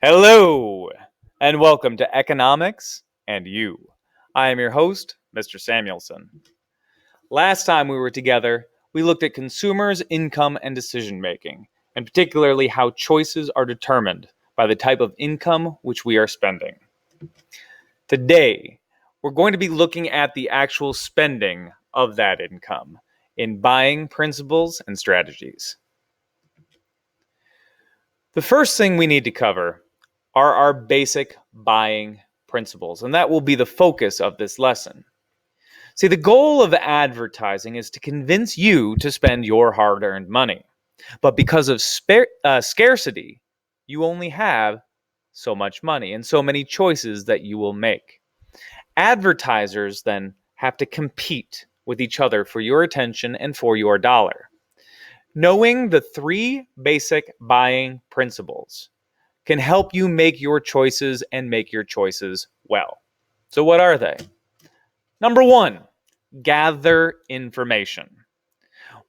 Hello, and welcome to Economics and You. I am your host, Mr. Samuelson. Last time we were together, we looked at consumers' income and decision making, and particularly how choices are determined by the type of income which we are spending. Today, we're going to be looking at the actual spending of that income in buying principles and strategies. The first thing we need to cover are our basic buying principles, and that will be the focus of this lesson. See, the goal of advertising is to convince you to spend your hard earned money. But because of scarcity, you only have so much money and so many choices that you will make. Advertisers then have to compete with each other for your attention and for your dollar. Knowing the three basic buying principles can help you make your choices and make your choices well. So, what are they? Number one, gather information.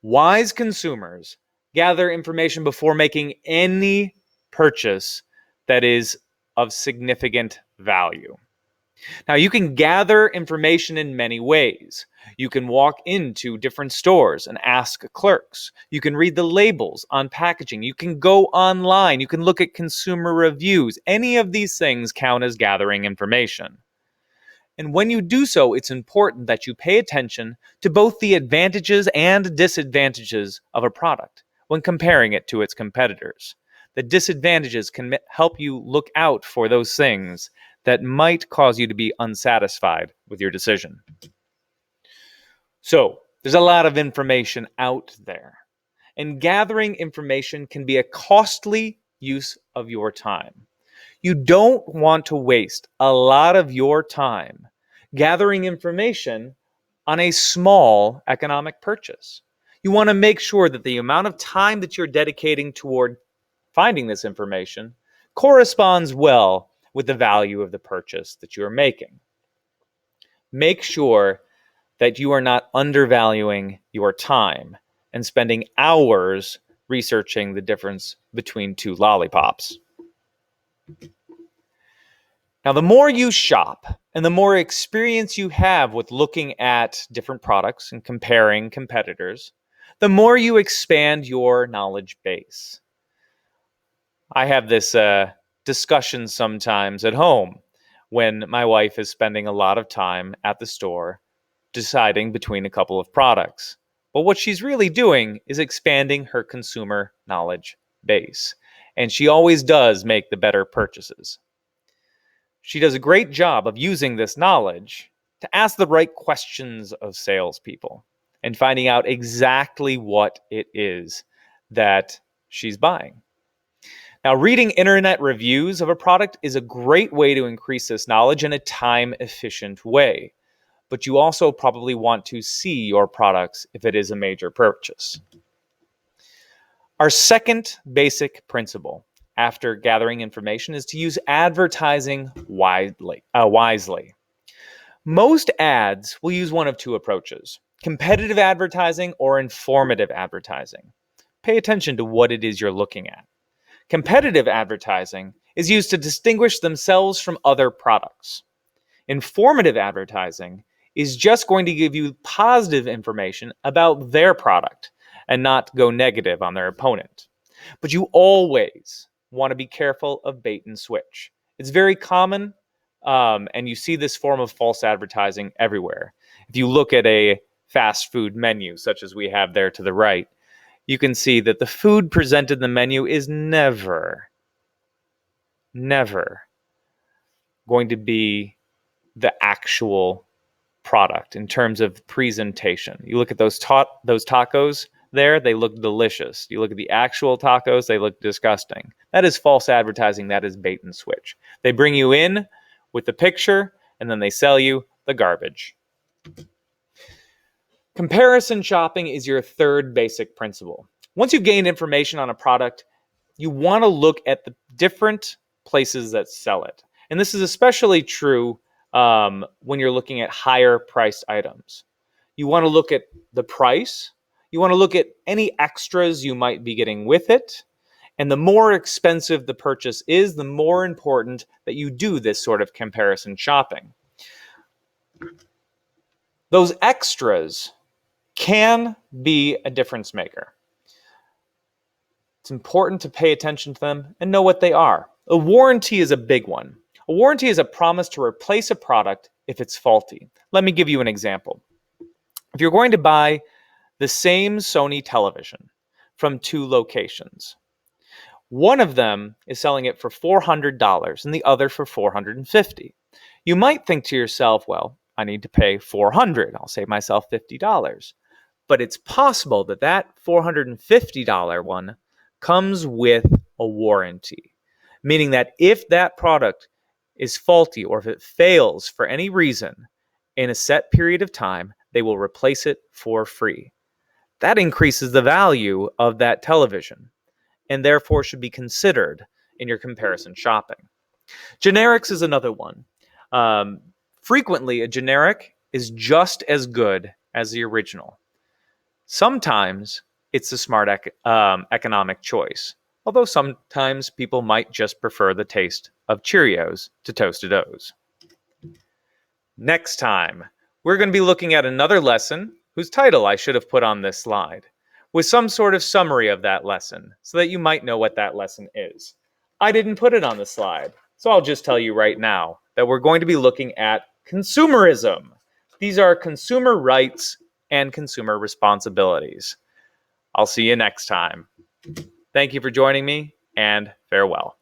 Wise consumers gather information before making any purchase that is of significant value. Now, you can gather information in many ways. You can walk into different stores and ask clerks. You can read the labels on packaging. You can go online. You can look at consumer reviews. Any of these things count as gathering information. And when you do so, it's important that you pay attention to both the advantages and disadvantages of a product when comparing it to its competitors. The disadvantages can help you look out for those things that might cause you to be unsatisfied with your decision. So, there's a lot of information out there, and gathering information can be a costly use of your time. You don't want to waste a lot of your time gathering information on a small economic purchase. You want to make sure that the amount of time that you're dedicating toward finding this information corresponds well with the value of the purchase that you are making. Make sure that you are not undervaluing your time and spending hours researching the difference between two lollipops. Now, the more you shop and the more experience you have with looking at different products and comparing competitors, the more you expand your knowledge base. I have this discussion sometimes at home when my wife is spending a lot of time at the store deciding between a couple of products. But what she's really doing is expanding her consumer knowledge base. And she always does make the better purchases. She does a great job of using this knowledge to ask the right questions of salespeople and finding out exactly what it is that she's buying. Now, reading internet reviews of a product is a great way to increase this knowledge in a time-efficient way. But you also probably want to see your products if it is a major purchase. Our second basic principle after gathering information is to use advertising wisely. Most ads will use one of two approaches: competitive advertising or informative advertising. Pay attention to what it is you're looking at. Competitive advertising is used to distinguish themselves from other products. Informative advertising is just going to give you positive information about their product and not go negative on their opponent. But you always want to be careful of bait and switch. It's very common, and you see this form of false advertising everywhere. If you look at a fast food menu, such as we have there to the right, you can see that the food presented in the menu is never going to be the actual product in terms of presentation. You look at those tacos there, they look delicious. You look at the actual tacos, they look disgusting. That is false advertising. That is bait and switch. They bring you in with the picture and then they sell you the garbage. Comparison shopping is your third basic principle. Once you've gained information on a product, you want to look at the different places that sell it. And this is especially true when you're looking at higher priced items. You want to look at the price. You want to look at any extras you might be getting with it. And the more expensive the purchase is, the more important that you do this sort of comparison shopping. Those extras can be a difference maker. It's important to pay attention to them and know what they are. A warranty is a big one. A warranty is a promise to replace a product if it's faulty. Let me give you an example. If you're going to buy the same Sony television from two locations, one of them is selling it for $400 and the other for $450. You might think to yourself, well, I need to pay $400. I'll save myself $50. But it's possible that that $450 one comes with a warranty, meaning that if that product is faulty or if it fails for any reason in a set period of time, they will replace it for free. That increases the value of that television and therefore should be considered in your comparison shopping. Generics is another one. Frequently, a generic is just as good as the original. Sometimes it's a smart economic choice, although sometimes people might just prefer the taste of Cheerios to Toasted O's. Next time, we're going to be looking at another lesson whose title I should have put on this slide, with some sort of summary of that lesson so that you might know what that lesson is. I didn't put it on the slide, so I'll just tell you right now that we're going to be looking at consumerism. These are consumer rights and consumer responsibilities. I'll see you next time. Thank you for joining me, and farewell.